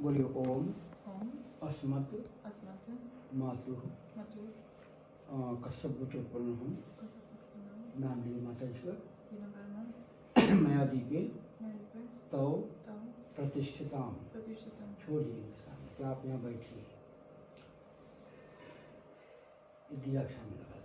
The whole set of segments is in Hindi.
बोलिए ओम ओम अस्मत् अस्मत् मातुः मातुः कश्यप पुत्र उत्पन्न हूँ कसपुत्रं नाम देवी माता ईश्वर दिनकर्मं मैं दीपे मैलिपे तो तव प्रतिष्ठिताम प्रतिष्ठितं छोड़िए इनके सामने तो आप यहाँ बैठिए दिया के सामने लगा दीजिए।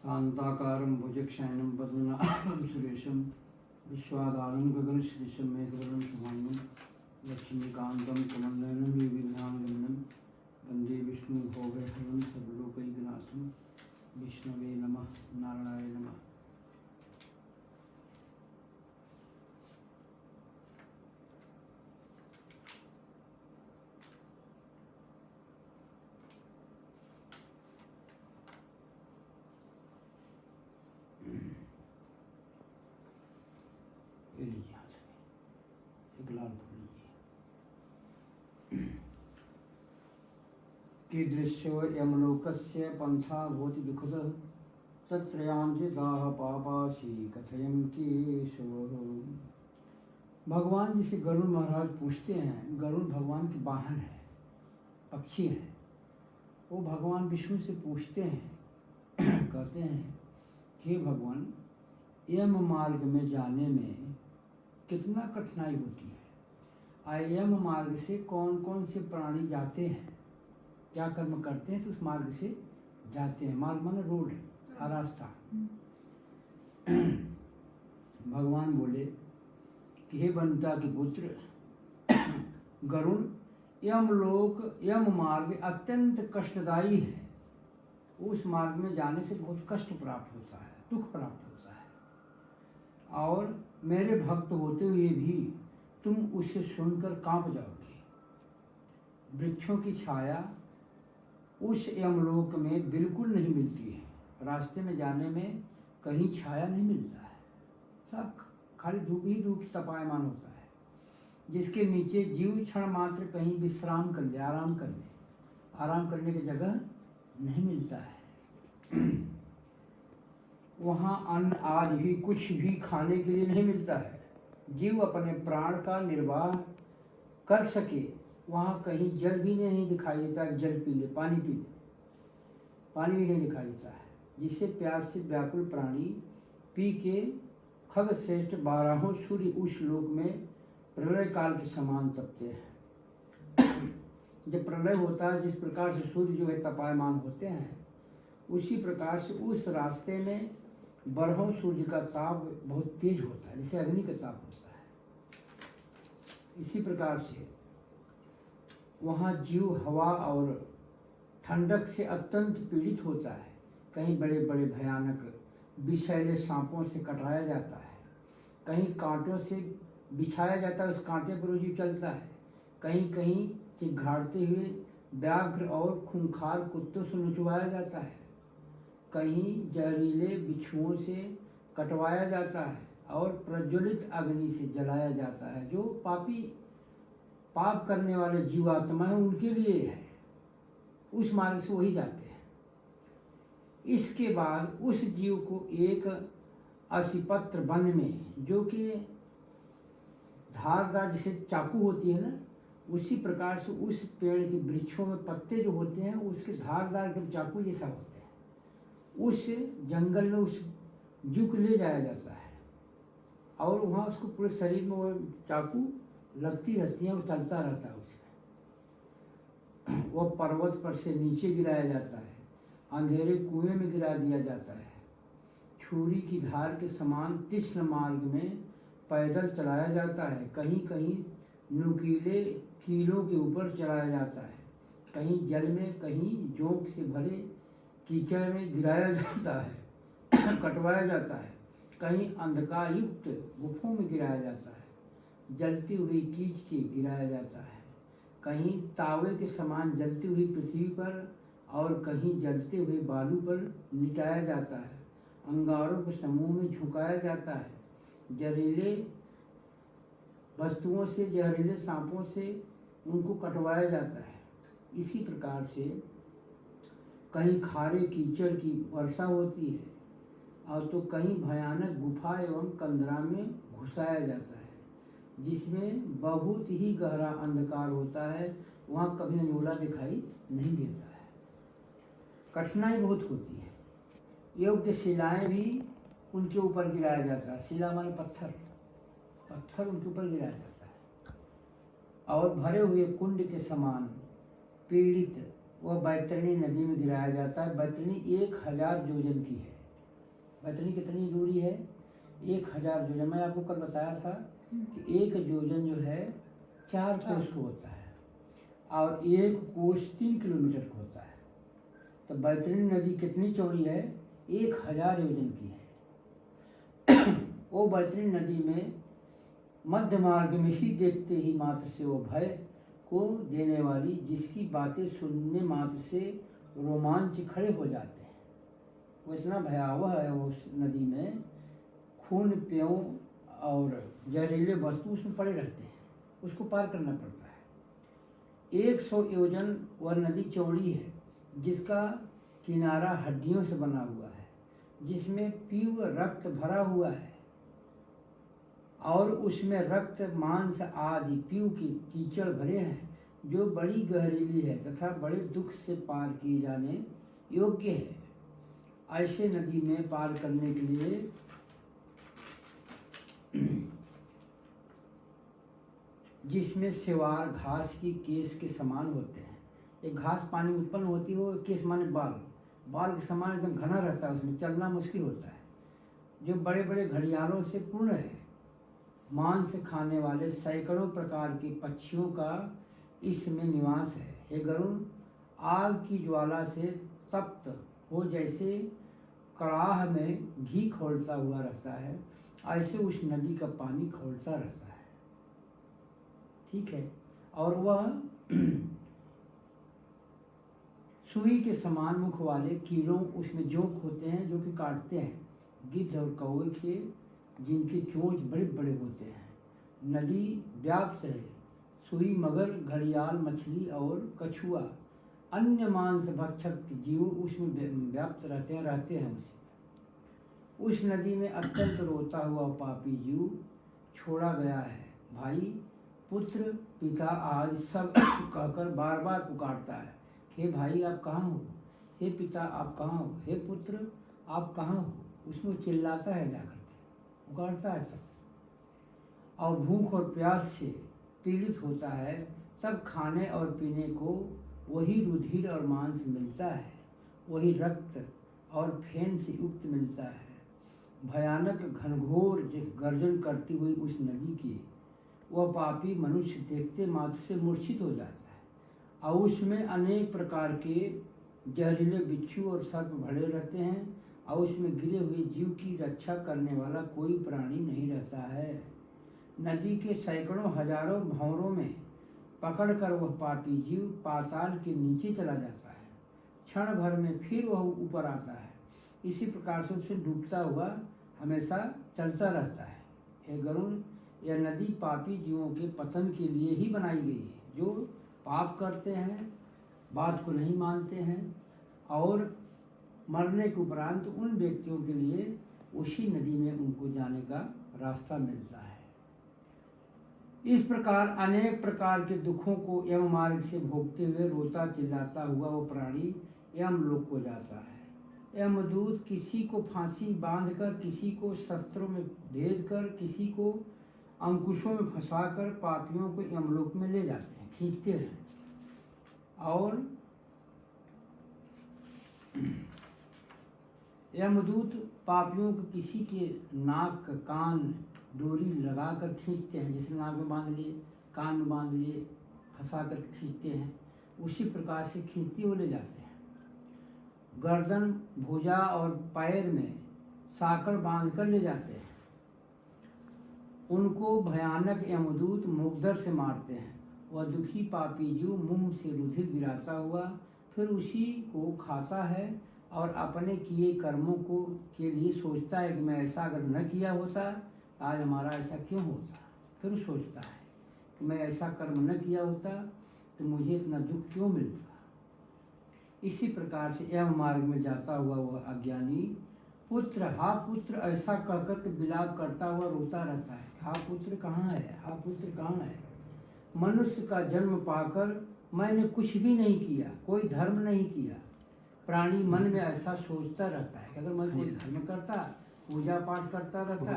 शांताकारं भुजगशयनं पद्मनाभं सुरेशं विश्वाधारं गगनसदृशं मेघवर्णं शुभांगं लक्ष्मीकान्तं कमलनयनं योगिनाथं वन्दे विष्णुभोगहरं सर्वलोकैकनाथं विष्णवे नमः नारायणाय नमः। ये लीजिए हाथ में एक लाल फूल लीजिए। कीदृशो यमलोकस्य पंथा भवति दुःखदः तत्रयान्ति दाह पापासी कथयं केशव। भगवान जी से गरुड़ महाराज पूछते हैं, गरुड़ भगवान के वाहन है, पक्षी है। वो भगवान विष्णु से पूछते हैं कहते हैं कि भगवान यम मार्ग में जाने में कितना कठिनाई होती है, यम मार्ग से कौन कौन से प्राणी जाते हैं, क्या कर्म करते हैं तो उस मार्ग से जाते हैं। मार्ग माने रोड है, रास्ता। भगवान बोले कि हे वनिता के पुत्र गरुड़, यमलोक यम मार्ग अत्यंत कष्टदायी है। उस मार्ग में जाने से बहुत कष्ट प्राप्त होता है, दुख प्राप्त होता है, और मेरे भक्त होते हुए भी तुम उसे सुनकर कांप जाओगे। वृक्षों की छाया उस यमलोक में बिल्कुल नहीं मिलती है। रास्ते में जाने में कहीं छाया नहीं मिलता है, सब खाली धूप ही धूप तपायमान होता है, जिसके नीचे जीव क्षण मात्र कहीं विश्राम कर ले, आराम कर ले, आराम करने की जगह नहीं मिलता है। वहाँ अन्न आदि भी कुछ भी खाने के लिए नहीं मिलता है। जीव अपने प्राण का निर्वाह कर सके वहाँ कहीं जल भी नहीं दिखाई देता, जल पी ले, पानी पी ले, पानी भी नहीं दिखाई देता है, जिससे प्यास से व्याकुल प्राणी पी के खग श्रेष्ठ 12 सूर्य उस लोक में प्रलय काल के समान तपते हैं। जब प्रलय होता है, जिस प्रकार से सूर्य जो है तपायमान होते हैं, उसी प्रकार से उस रास्ते में 12 सूर्य का ताप बहुत तेज होता है, जैसे अग्नि का ताप होता है। इसी प्रकार से वहाँ जीव हवा और ठंडक से अत्यंत पीड़ित होता है। कहीं बड़े बड़े भयानक विषैले सांपों से कटराया जाता है, कहीं कांटों से बिछाया जाता है, उस कांटे पर जीव चलता है, कहीं कहीं चिघाड़ते हुए व्याघ्र और खूंखार कुत्तों से नचवाया जाता है, कहीं जहरीले बिच्छुओं से कटवाया जाता है, और प्रज्वलित अग्नि से जलाया जाता है। जो पापी पाप करने वाले जीवात्मा है उनके लिए है, उस मार्ग से वही जाते हैं। इसके बाद उस जीव को एक असिपत्र वन में, जो कि धारदार जैसे चाकू होती है ना, उसी प्रकार से उस पेड़ के वृक्षों में पत्ते जो होते हैं उसके धारदार के चाकू जैसा होते हैं। उस जंगल में उस जीव को ले जाया जाता है, और वहाँ उसको पूरे शरीर में वो चाकू लगती रहती है, वो चलता रहता है उसमें। वो पर्वत पर से नीचे गिराया जाता है, अंधेरे कुएं में गिरा दिया जाता है, छुरी की धार के समान तीक्ष्ण मार्ग में पैदल चलाया जाता है, कहीं कहीं नुकीले कीलों के ऊपर चलाया जाता है, कहीं जल में, कहीं जोंक से भरे कीचड़ में गिराया जाता है कटवाया जाता है, कहीं अंधकार युक्त गुफों में गिराया जाता है, जलती हुई कीच के गिराया जाता है, कहीं तावे के समान जलती हुई पृथ्वी पर और कहीं जलते हुए बालू पर लिटाया जाता है, अंगारों के समूह में झुकाया जाता है, जहरीले वस्तुओं से, जहरीले सांपों से उनको कटवाया जाता है। इसी प्रकार से कहीं खारे कीचड़ की वर्षा होती है और तो कहीं भयानक गुफा एवं कंदरा में घुसाया जाता है जिसमें बहुत ही गहरा अंधकार होता है, वहाँ कभी अंजोला दिखाई नहीं देता है। कठिनाई बहुत होती है। योग्य शिलाएं भी उनके ऊपर गिराया जाता है, शिला माने पत्थर, पत्थर उनके ऊपर गिराया जाता है। और भरे हुए कुंड के समान पीड़ित वह बैतरणी नदी में गिराया जाता है। बैतरणी 1000 योजन की है। बैतरणी कितनी दूरी है? 1000 योजन। मैं आपको कल बताया था कि 1 योजन जो है 4 कोस को होता है और 1 कोस 3 किलोमीटर का होता है। तो बैतरणी नदी कितनी चौड़ी है? 1000 योजन की है। वो बैतरणी नदी में मध्य मार्ग में ही देखते ही मात्र से वो भय को देने वाली, जिसकी बातें सुनने मात्र से रोमांच खड़े हो जाते हैं, वो इतना भयावह है। उस नदी में खून, पेयों और जहरीले वस्तु उसमें पड़े रहते हैं, उसको पार करना पड़ता है। 100 योजन वह नदी चौड़ी है, जिसका किनारा हड्डियों से बना हुआ है, जिसमें पीव रक्त भरा हुआ है और उसमें रक्त, मांस आदि पीव की कीचड़ भरे हैं, जो बड़ी गहरीली है तथा बड़े दुख से पार किए जाने योग्य है। ऐसे नदी में पार करने के लिए जिसमें सिवार घास की केस के समान होते हैं। एक घास पानी में उत्पन्न होती है, वो केस माने बाल, बाल के समान एकदम घना रहता है, उसमें चलना मुश्किल होता है, जो बड़े बड़े घड़ियालों से पूर्ण है। मांस खाने वाले सैकड़ों प्रकार के पक्षियों का इसमें निवास है। हे गरुण, आग की ज्वाला से तप्त हो जैसे कड़ाह में घी खौलता हुआ रहता है, ऐसे उस नदी का पानी खौलता रहता है। ठीक है। और वह सुई के समान मुख वाले कीड़ों उसमें जोंक होते हैं, जो कि काटते हैं। गिद्ध और कौवे के जिनके चोंच बड़े बड़े होते हैं। नदी व्याप्त है। सुई, मगर, घड़ियाल, मछली और कछुआ, अन्य मांस भक्षक जीव उसमें व्याप्त रहते हैं उस नदी में अत्यंत रोता हुआ पापी जीव छोड़ा गया है। भाई, पुत्र, पिता आज सब कहकर बार बार पुकारता है, हे भाई आप कहाँ हो, हे पिता आप कहाँ हो, हे पुत्र आप कहाँ हो। उसमें चिल्लाता है, जाकर के पुकारता है सब, और भूख और प्यास से पीड़ित होता है। तब खाने और पीने को वही रुधिर और मांस मिलता है, वही रक्त और फेन से युक्त मिलता है। भयानक घनघोर गर्जन करती हुई उस नदी की वह पापी मनुष्य देखते मात्र से मूर्छित हो जाता है, और उसमें अनेक प्रकार के जहरीले बिच्छू और सर्प भरे रहते हैं, और उसमें गिरे हुए जीव की रक्षा करने वाला कोई प्राणी नहीं रहता है। नदी के सैकड़ों हजारों भंवरों में पकड़कर वह पापी जीव पाताल के नीचे चला जाता है। क्षण भर में फिर वह ऊपर आता है। इसी प्रकार से उसे डूबता हुआ हमेशा चलता रहता है। हे गरुण, यह नदी पापी जीवों के पतन के लिए ही बनाई गई है, जो पाप करते हैं, बात को नहीं मानते हैं, और मरने के उपरांत उन व्यक्तियों के लिए उसी नदी में उनको जाने का रास्ता मिलता है। इस प्रकार अनेक प्रकार के दुखों को यम मार्ग से भोगते हुए रोता चिल्लाता हुआ वो प्राणी यम लोक को जाता है। यमदूत किसी को फांसी बांधकर, किसी को शस्त्रों में भेद कर, किसी को अंकुशों में फंसाकर पापियों को यमलोक में ले जाते हैं, खींचते हैं। और यमदूत पापियों को किसी के नाक, कान डोरी लगाकर खींचते हैं, जैसे नाक में बांध लिए, कान में बांध लिए, फंसा कर खींचते हैं। उसी प्रकार से खींचते हुए ले जाते हैं। गर्दन, भुजा और पैर में साकर बांधकर ले जाते हैं। उनको भयानक यमदूत मुग्धर से मारते हैं। वह दुखी पापी जीव मुंह से रुधिर गिराता हुआ फिर उसी को खाता है और अपने किए कर्मों को के लिए सोचता है कि मैं ऐसा अगर न किया होता आज हमारा ऐसा क्यों होता। फिर सोचता है कि मैं ऐसा कर्म न किया होता तो मुझे इतना दुख क्यों मिलता। इसी प्रकार से यम मार्ग में जाता हुआ वह अज्ञानी पुत्र हा पुत्र ऐसा कहकर के विलाप करता हुआ रोता रहता है। हा पुत्र कहाँ है, हा पुत्र कहाँ है। मनुष्य का जन्म पाकर मैंने कुछ भी नहीं किया, कोई धर्म नहीं किया। प्राणी मन में ऐसा सोचता रहता है कि अगर मैं कोई धर्म करता, पूजा पाठ करता रहता,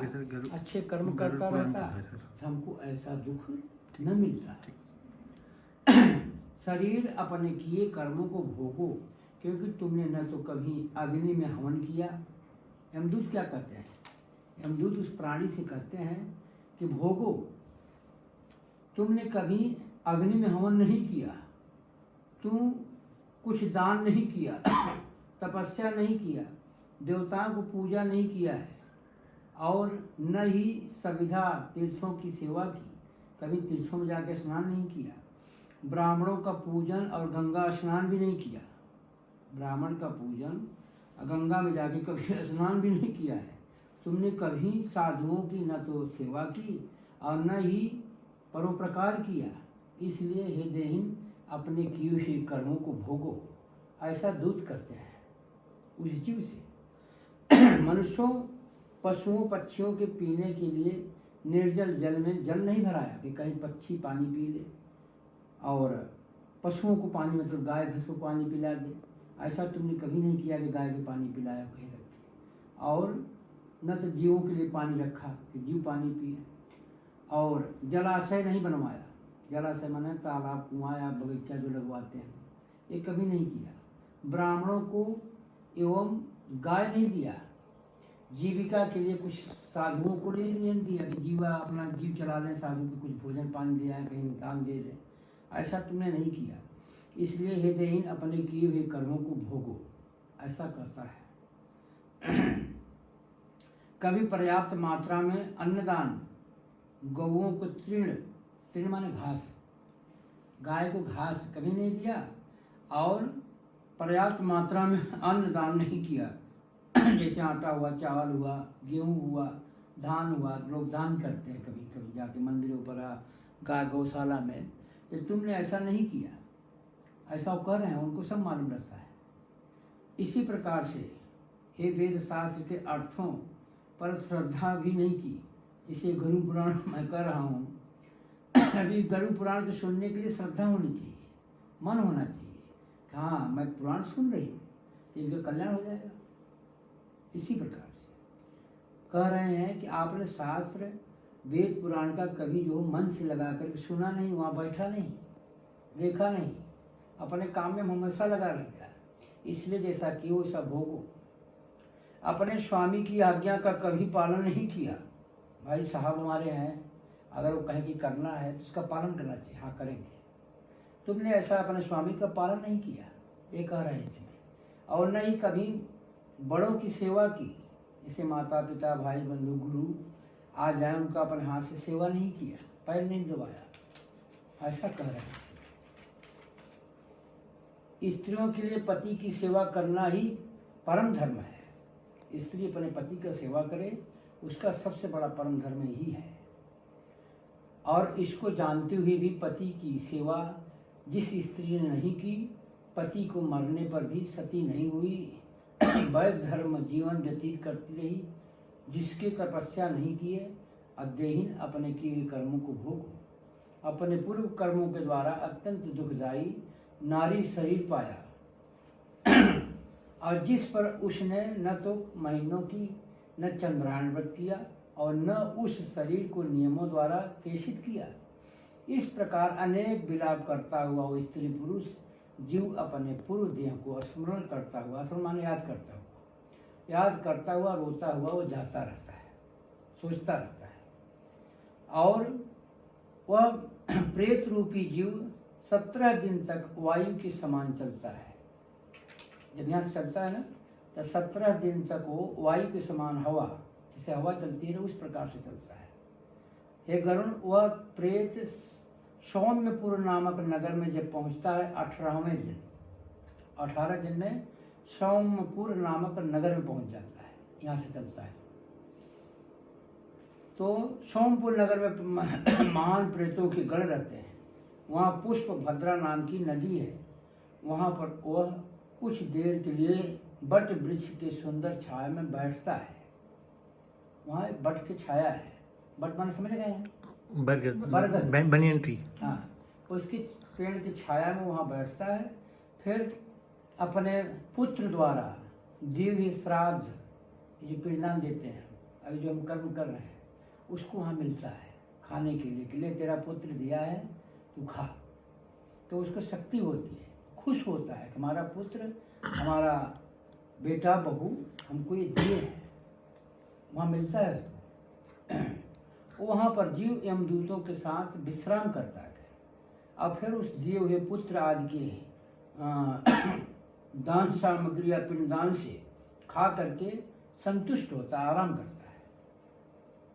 अच्छे कर्म करता रहता तो हमको ऐसा दुख न मिलता। शरीर अपने किए कर्मों को भोगो, क्योंकि तुमने न तो कभी अग्नि में हवन किया। यमदूत क्या कहते हैं? यमदूत उस प्राणी से कहते हैं कि भोगो, तुमने कभी अग्नि में हवन नहीं किया, तुम कुछ दान नहीं किया, तपस्या नहीं किया, देवताओं को पूजा नहीं किया है और न ही सविधा तीर्थों की सेवा की, कभी तीर्थों में जाकर स्नान नहीं किया, ब्राह्मणों का पूजन और गंगा स्नान भी नहीं किया। ब्राह्मण का पूजन और गंगा में जाके कभी स्नान भी नहीं किया है। तुमने कभी साधुओं की न तो सेवा की और न ही परोपकार किया। इसलिए हे देहीन अपने किए हुए कर्मों को भोगो, ऐसा दूत करते हैं उस जीव से। मनुष्यों, पशुओं, पक्षियों के पीने के लिए निर्जल जल में जल नहीं भराया कि कहीं पक्षी पानी पी ले और पशुओं को पानी मतलब गाय भैंस को पानी पिला दे। ऐसा तुमने कभी नहीं किया कि गाय को पानी पिलाया कहीं रख के। और न तो जीवों के लिए पानी रखा कि जीव पानी पिए, और जलाशय नहीं बनवाया। जलाशय माने तालाब, कुआं या बगीचा जो लगवाते हैं, ये कभी नहीं किया। ब्राह्मणों को एवं गाय नहीं दिया। जीविका के लिए कुछ साधुओं को नहीं दिया कि जीवा अपना जीव चला लें, साधु को कुछ भोजन पानी दे आए, कहीं दान दे दें। ऐसा तुमने नहीं किया। इसलिए हे देहीन अपने किए हुए कर्मों को भोगो, ऐसा कहता है। कभी पर्याप्त मात्रा में अन्नदान, गौओं को तृण, तृण माने घास, गाय को घास कभी नहीं दिया और पर्याप्त मात्रा में अन्न दान नहीं किया। जैसे आटा हुआ, चावल हुआ, गेहूँ हुआ, धान हुआ, लोग दान करते हैं कभी कभी जाके मंदिरों पर, गाय गौशाला में। तो तुमने ऐसा नहीं किया, ऐसा वो कर रहे हैं, उनको सब मालूम रहता है। इसी प्रकार से हे वेद शास्त्र के अर्थों पर श्रद्धा भी नहीं की। इसे गुरु पुराण मैं कर रहा हूँ। अभी गुरु पुराण को सुनने के लिए श्रद्धा होनी चाहिए, मन होना चाहिए। हाँ, मैं पुराण सुन रही हूँ तो इनका कल्याण हो जाएगा। इसी प्रकार से कह रहे हैं कि आपने शास्त्र वेद पुराण का कभी जो मन से लगा कर सुना नहीं, वहाँ बैठा नहीं, देखा नहीं, अपने काम में हमेशा लगा रह गया। इसलिए जैसा कि वैसा भोगो। अपने स्वामी की आज्ञा का कभी पालन नहीं किया। भाई साहब हमारे हैं, अगर वो कहें कि करना है तो उसका पालन करना चाहिए, हाँ करेंगे। तुमने ऐसा अपने स्वामी का पालन नहीं किया, ये कह रहे हैं इसमें। और न ही कभी बड़ों की सेवा की, जैसे माता पिता, भाई बंधु, गुरु आ जाए, उनका अपने हाथ से सेवा नहीं किया, पैर नहीं दबाया, ऐसा कह रहे हैं। स्त्रियों के लिए पति की सेवा करना ही परम धर्म है। स्त्री अपने पति का सेवा करे, उसका सबसे बड़ा परम धर्म यही है। और इसको जानते हुए भी पति की सेवा जिस स्त्री ने नहीं की, पति को मरने पर भी सती नहीं हुई, वैध धर्म जीवन व्यतीत करती रही, जिसके तपस्या नहीं किए, अध्ययन अपने किए हुए कर्मों को भोगो। अपने पूर्व कर्मों के द्वारा अत्यंत दुखदायी नारी शरीर पाया और जिस पर उसने न तो महीनों की न चंद्रायण व्रत किया और न उस शरीर को नियमों द्वारा केशित किया। इस प्रकार अनेक विलाप करता हुआ वो स्त्री पुरुष जीव अपने पूर्व देह को स्मरण करता हुआ, स्मरण याद करता हुआ रोता हुआ वो जाता रहता है, सोचता रहता है। और वह प्रेत रूपी जीव 17 दिन तक वायु के समान चलता है। जब यहाँ से चलता है ना, तो 17 दिन तक वो वायु के समान हवा, जैसे हवा चलती है उस प्रकार से चलता है। हे गरुण, वह प्रेत सौम्यपुर नामक नगर में जब पहुंचता है 18वें दिन, 18 दिन में सौम्यपुर नामक नगर में पहुंच जाता है, यहाँ से चलता है। तो सोमपुर नगर में महान प्रेतों के गण रहते हैं। वहाँ पुष्प भद्रा नाम की नदी है। वहाँ पर वह कुछ देर के लिए बट वृक्ष के सुंदर छाया में बैठता है। वहाँ एक बट की छाया है, बट माने समझ गए हैं, बरगद, बनियन ट्री। हाँ, उसकी पेड़ की छाया में वहाँ बैठता है। फिर अपने पुत्र द्वारा दिव्य श्राद्ध, जो पिंडदान देते हैं, अभी जो हम कर्म कर रहे हैं, उसको वहाँ मिलता है खाने के लिए तेरा पुत्र दिया है, तू खा। तो उसको शक्ति होती है, खुश होता है कि हमारा पुत्र, हमारा बेटा बहू हमको ये दिए हैं, वहाँ मिलता है उसको। वहाँ पर जीव यमदूतों के साथ विश्राम करता है। अब फिर उस दिए हुए पुत्र आदि के दान सामग्री या पिंडदान से खा करके संतुष्ट होता है, आराम करता है।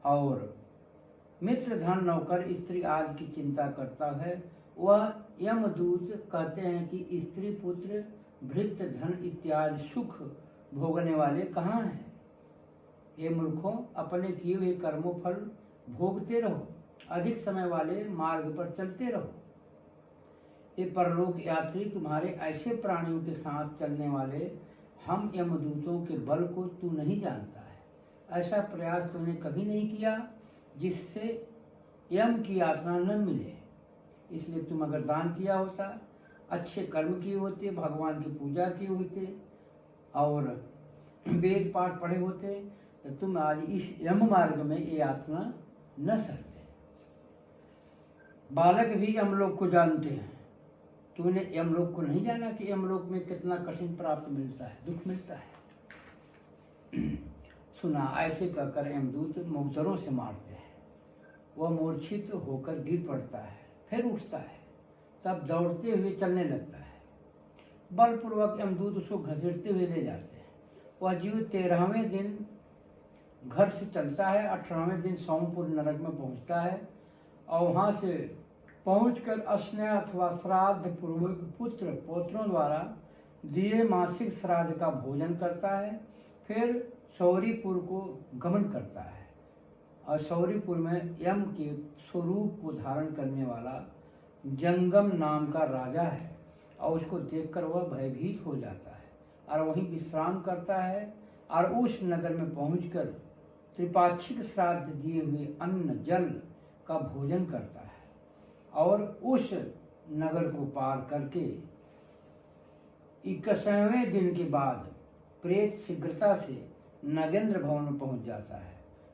और मित्र, धन, नौकर, स्त्री आदि की चिंता करता है। वह यमदूत कहते हैं कि स्त्री, पुत्र, भृत्य, धन इत्यादि सुख भोगने वाले कहाँ हैं? ये मूर्खों, अपने किए हुए कर्मों फल भोगते रहो, अधिक समय वाले मार्ग पर चलते रहो। ये परलोक यात्री तुम्हारे ऐसे प्राणियों के साथ चलने वाले हम यमदूतों के बल को तू नहीं जानता है। ऐसा प्रयास तूने कभी नहीं किया जिससे यम की यातना न मिले। इसलिए तुम अगर दान किया होता, अच्छे कर्म किए होते, भगवान की पूजा किए होते और वेद पाठ पढ़े होते, तो तुम आज इस यम मार्ग में ये यातना न सहते। बालक भी यमलोक को जानते हैं, तूने यमलोक को नहीं जाना कि यमलोक में कितना कठिन प्राप्त मिलता है, दुख मिलता है। सुना, ऐसे कहकर यमदूत मुग्धरों से मारते हैं। वह मूर्छित होकर गिर पड़ता है, फिर उठता है, तब दौड़ते हुए चलने लगता है। बलपूर्वक यमदूत उसको घसीटते हुए ले जाते हैं। वह जीव 13वें दिन घर से चलता है, 18वें दिन सोमपुर नरक में पहुंचता है और वहाँ से पहुंचकर स्नेह अथवा श्राद्ध पूर्वक पुत्र पौत्रों द्वारा दिए मासिक श्राद्ध का भोजन करता है। फिर सौरीपुर को गमन करता है और सौरीपुर में यम के स्वरूप को धारण करने वाला जंगम नाम का राजा है और उसको देखकर वह भयभीत हो जाता है और वहीं विश्राम करता है। और उस नगर में पहुंचकर त्रिपाक्षिक श्राद्ध दिए हुए अन्न जल का भोजन करता है और उस नगर को पार करके 21वें दिन के बाद प्रेत शीघ्रता से नगेंद्र भवन में पहुंच जाता है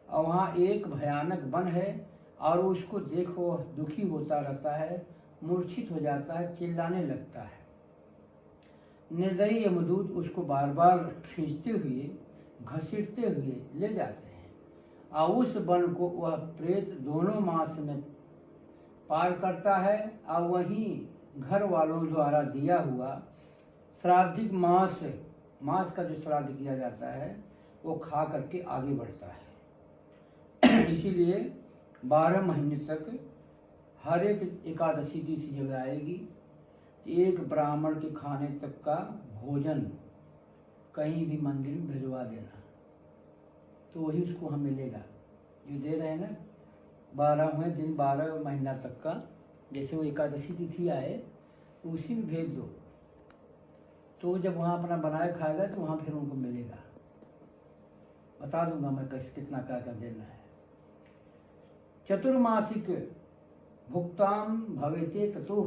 और वहाँ एक भयानक वन है और उसको देखो वह दुखी होता रहता है, मूर्छित हो जाता है, चिल्लाने लगता है। निर्दयी यमदूत उसको बार बार खींचते हुए घसीटते हुए ले जाते हैं और उस वन को वह प्रेत दोनों मास में पार करता है और वहीं घर वालों द्वारा दिया हुआ श्राद्धिक मांस का जो श्राद्ध किया जाता है वो खा करके आगे बढ़ता है। इसीलिए 12 महीने तक हर एक एकादशी तिथि जब आएगी, एक ब्राह्मण के खाने तक का भोजन कहीं भी मंदिर में भिजवा देना, तो वही उसको हम मिलेगा। जो दे रहे हैं ना 12वें दिन 12 महीना तक का, जैसे वो एकादशी तिथि आए तो उसी में भेज दो, तो जब वहाँ अपना बनाए खाएगा तो वहाँ फिर उनको मिलेगा। बता दूंगा मैं कैसे कितना क्या क्या देना है। चतुर्मासिक भुक्ताम भवेते ततो।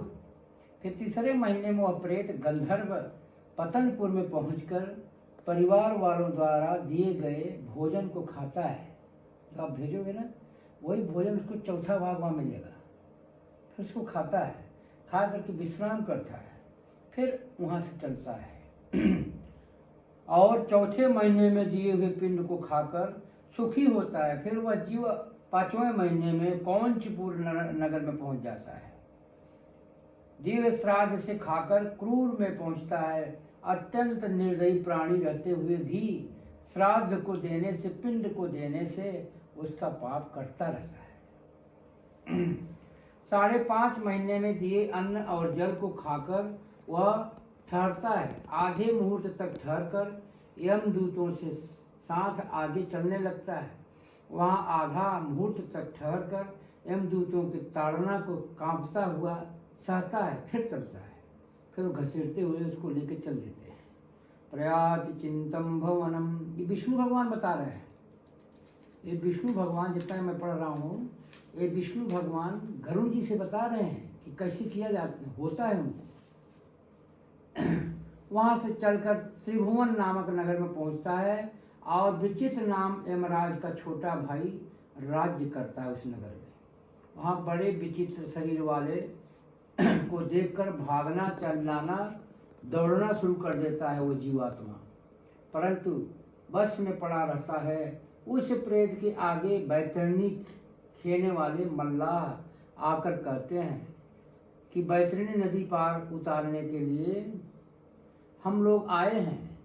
फिर तीसरे महीने में वह प्रेत गंधर्व पतनपुर में पहुंचकर परिवार वालों द्वारा दिए गए भोजन को खाता है। जो आप भेजोगे ना वही भोजन उसको चौथा भाग वहाँ मिलेगा, फिर उसको खाता है, खा करके विश्राम करता है, फिर वहाँ से चलता है और चौथे महीने में दिए हुए पिंड को खाकर सुखी होता है। फिर वह जीव 5वें महीने में कौंचपुर नगर में पहुंच जाता है। दिव्य श्राद्ध से खाकर क्रूर में पहुंचता है। अत्यंत निर्दयी प्राणी रहते हुए भी श्राद्ध को देने से, पिंड को देने से उसका पाप कटता रहता है। 5.5 महीने में दिए अन्न और जल को खाकर वह ठहरता है। आधे मुहूर्त तक ठहरकर यमदूतों से साथ आगे चलने लगता है। वहाँ आधा मुहूर्त तक ठहरकर यमदूतों की ताड़ना को कांपता हुआ सहता है, फिर चलता है। फिर वो घसीटते हुए उसको लेकर चल देते हैं। प्रयाति चिंतम भवनम, ये विष्णु भगवान बता रहे हैं। ये विष्णु भगवान, जितना मैं पढ़ रहा हूँ, ये विष्णु भगवान गरुड़ जी से बता रहे हैं कि कैसे किया जाता होता है उनको। वहाँ से चलकर त्रिभुवन नामक नगर में पहुँचता है और विचित्र नाम यमराज का छोटा भाई राज्य करता है उस नगर में। वहाँ बड़े विचित्र शरीर वाले को देखकर भागना, चलाना, दौड़ना शुरू कर देता है वो जीवात्मा, परंतु बस में पड़ा रहता है। उस प्रेत के आगे बैतरणी खेने वाले मल्लाह आकर कहते हैं कि बैतरणी नदी पार उतारने के लिए हम लोग आए हैं,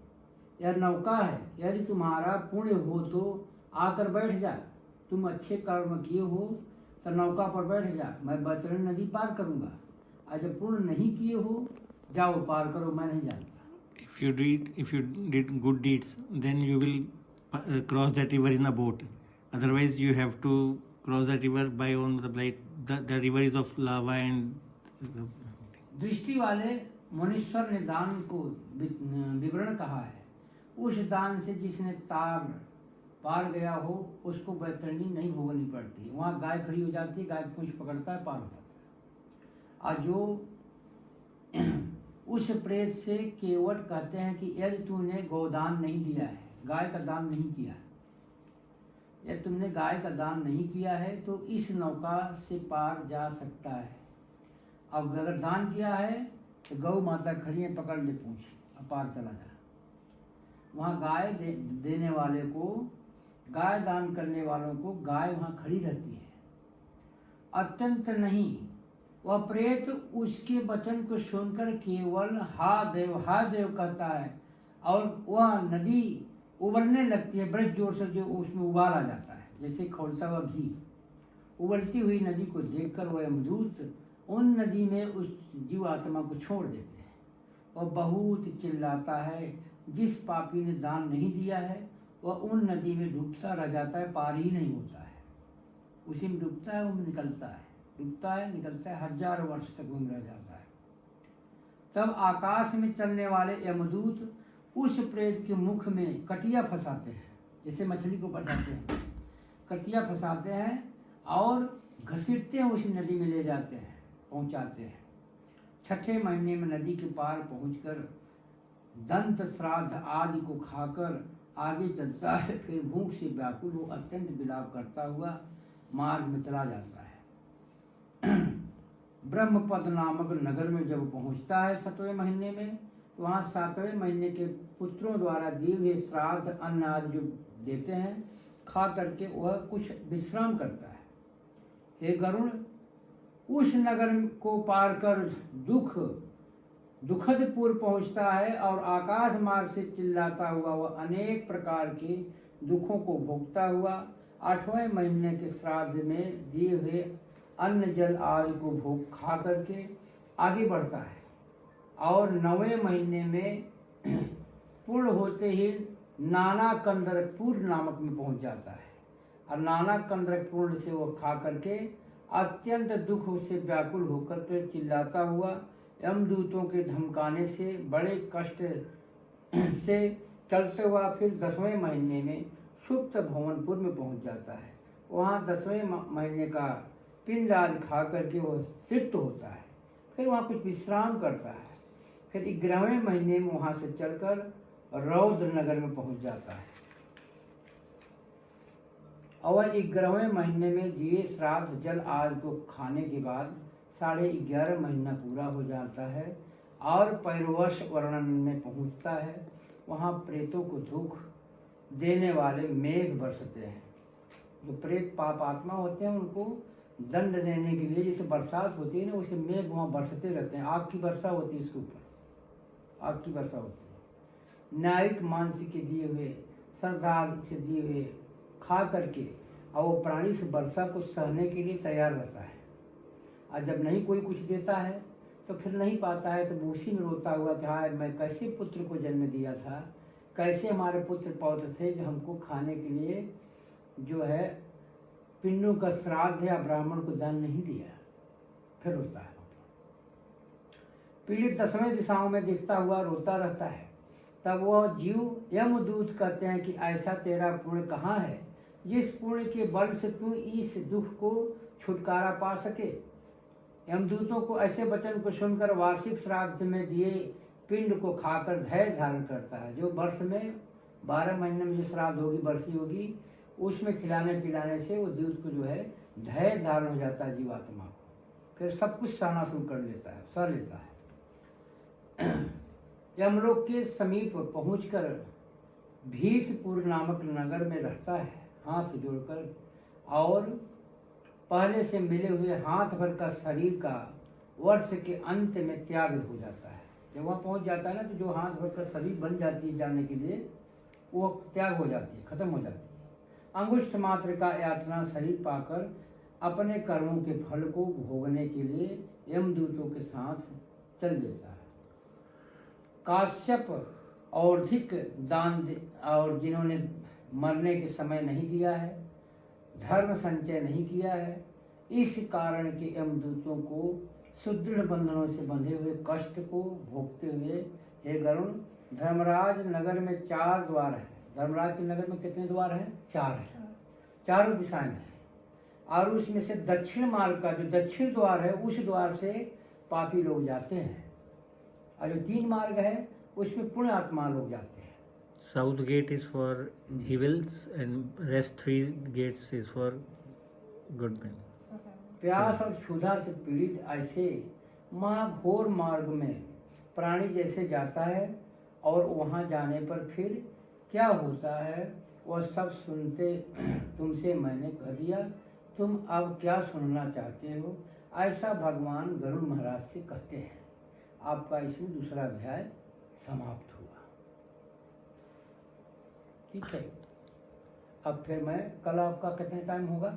यह नौका है, यदि तुम्हारा पुण्य हो तो आकर बैठ जा। तुम अच्छे कर्म किए हो तो नौका पर बैठ जा, मैं बैतरणी नदी पार करूँगा। और जब पुण्य नहीं किए हो, जाओ पार करो, मैं नहीं जानता। If you did good deeds, then you will cross that river in a boat. Otherwise, you have to cross that river by on like the river is of lava and दृष्टि वाले मुनीश्वर ने दान को विवरण कहा है। उस दान से जिसने तार पार गया हो उसको बैतरणी नहीं भोगनी पड़ती। वहाँ गाय खड़ी हो जाती है, गाय पूंछ पकड़ता है, पार हो जाता है। और जो उस प्रेत से केवट कहते हैं कि यदि तूने गोदान नहीं दिया है, गाय का दान नहीं किया है, यदि तुमने गाय का दान नहीं किया है तो इस नौका से पार जा सकता है। अब अगर दान किया है तो गौ माता खड़ी है, पकड़ ले पूंछ, अब पार चला जा। वहाँ गाय देने वाले को, गाय दान करने वालों को गाय वहाँ खड़ी रहती है। अत्यंत नहीं, वह प्रेत उसके वचन को सुनकर केवल हा देव कहता है और वह नदी उबलने लगती है बड़े जोर से, जो उसमें उबाल आ जाता है जैसे खौलता हुआ घी। उबलती हुई नदी को देखकर वह यमदूत उन नदी में उस जीवात्मा को छोड़ देते हैं। वह बहुत चिल्लाता है। जिस पापी ने दान नहीं दिया है वह उन नदी में डूबता रह जाता है, पार ही नहीं होता है। उसी में डूबता है, वो निकलता है, डूबता है, निकलता है, 1000 वर्ष तक घूम रह जाता है। तब आकाश में चलने वाले यमदूत उस प्रेत के मुख में कटिया फंसाते हैं, जैसे मछली को फंसाते हैं, कटिया फंसाते हैं और घसीटते हैं, उसी नदी में ले जाते हैं, पहुंचाते हैं। 6ठे महीने में नदी के पार पहुंचकर दंत श्राद्ध आदि को खाकर आगे चलता है। फिर भूख से व्याकुल हो अत्यंत विलाप करता हुआ मार्ग में चला जाता है। ब्रह्मपद नामक नगर में जब पहुंचता है 7वें महीने में, तो वहाँ 7वें महीने के पुत्रों द्वारा दिए हुए श्राद्ध अन्न आदि जो देते हैं, खा करके वह कुछ विश्राम करता है। हे गरुड़, उस नगर को पार कर दुखदपुर पहुंचता है और आकाश मार्ग से चिल्लाता हुआ वह अनेक प्रकार के दुखों को भोगता हुआ 8वें महीने के श्राद्ध में दिए हुए अन्न जल आदि को भोग खा करके आगे बढ़ता है और 9वें महीने में पूर्ण होते ही नाना कंदरपुर नामक में पहुंच जाता है। और नाना कंदरपुर से वह खा करके अत्यंत दुख से व्याकुल होकर के चिल्लाता हुआ यमदूतों के धमकाने से बड़े कष्ट से चलते हुआ फिर 10वें महीने में सुप्त भवनपुर में पहुंच जाता है। वहाँ 10वें महीने का पिंड आदि खा करके वह तृप्त होता है। फिर वहाँ कुछ विश्राम करता है। फिर 11वें महीने में वहाँ से चलकर रौद्र नगर में पहुंच जाता है और 11वें महीने में दिए श्राद्ध जल आदि को खाने के बाद 11.5 महीना पूरा हो जाता है और पैरवश वर्णन में पहुंचता है। वहाँ प्रेतों को दुख देने वाले मेघ बरसते हैं। जो प्रेत पाप आत्मा होते हैं उनको दंड देने के लिए, जैसे बरसात होती है ना, उसे मेघ वहाँ बरसते रहते हैं, आग की वर्षा होती है इसके ऊपर, आग की वर्षा होती है। न्यायिक मानसी के दिए हुए, श्रद्धा से दिए हुए खा करके, और वो प्राणी इस वर्षा को सहने के लिए तैयार रहता है। और जब नहीं कोई कुछ देता है तो फिर नहीं पाता है, तो वो उसी में रोता हुआ कि हाय मैं कैसे पुत्र को जन्म दिया था, कैसे हमारे पुत्र पौत्र थे जो हमको खाने के लिए जो है पिंडों का श्राद्ध या ब्राह्मण को दान नहीं दिया। फिर रोता है, पीड़ित दसवें दिशाओं में दिखता हुआ रोता रहता है। तब वह जीव यमदूत कहते हैं कि ऐसा तेरा पुण्य कहाँ है जिस पुण्य के बल से तू इस दुख को छुटकारा पा सके। यमदूतों को ऐसे वचन को सुनकर वार्षिक श्राद्ध में दिए पिंड को खाकर धैर्य धारण करता है। जो वर्ष में 12 महीने में जो श्राद्ध होगी, बरसी होगी, उसमें खिलाने पिलाने से वो दूत को जो है धैर्य धारण हो जाता है जीवात्मा को, फिर सब कुछ सहना शुरू कर लेता है, सह लेता है। यमलोक के समीप पहुंचकर भीतपुर नामक नगर में रहता है, हाथ जोड़कर, और पहले से मिले हुए हाथ भर का शरीर का वर्ष के अंत में त्याग हो जाता है। जब वहाँ पहुँच जाता है ना, तो जो हाथ भर का शरीर बन जाती है जाने के लिए, वो त्याग हो जाती है, खत्म हो जाती है। अंगुष्ठ मात्र का यातना शरीर पाकर अपने कर्मों के फल को भोगने के लिए यमदूतों के साथ चल देता है। काश्यप और अधिक दान और जिन्होंने मरने के समय नहीं दिया है, धर्म संचय नहीं किया है, इस कारण के यमदूतों को सुदृढ़ बंधनों से बंधे हुए कष्ट को भोगते हुए, हे गरुण, धर्मराज नगर में 4 द्वार हैं। धर्मराज के नगर में कितने द्वार हैं? 4 हैं, चारों दिशाएं हैं। और उसमें से दक्षिण मार्ग का जो दक्षिण द्वार है, उस द्वार से पापी लोग जाते हैं, और जो 3 मार्ग है उसमें पुण्य आत्मा लोग जाते हैं। South gate is for evils and rest 3 gates is for good men. Okay. प्यास और क्षुधा से पीड़ित ऐसे महाघोर मार्ग में प्राणी जैसे जाता है, और वहाँ जाने पर फिर क्या होता है वह सब सुनते तुमसे मैंने कह दिया, तुम अब क्या सुनना चाहते हो, ऐसा भगवान गरुड़ महाराज से कहते हैं। आपका इसमें दूसरा अध्याय समाप्त हुआ। ठीक है, अब फिर मैं कल, आपका कितने टाइम होगा?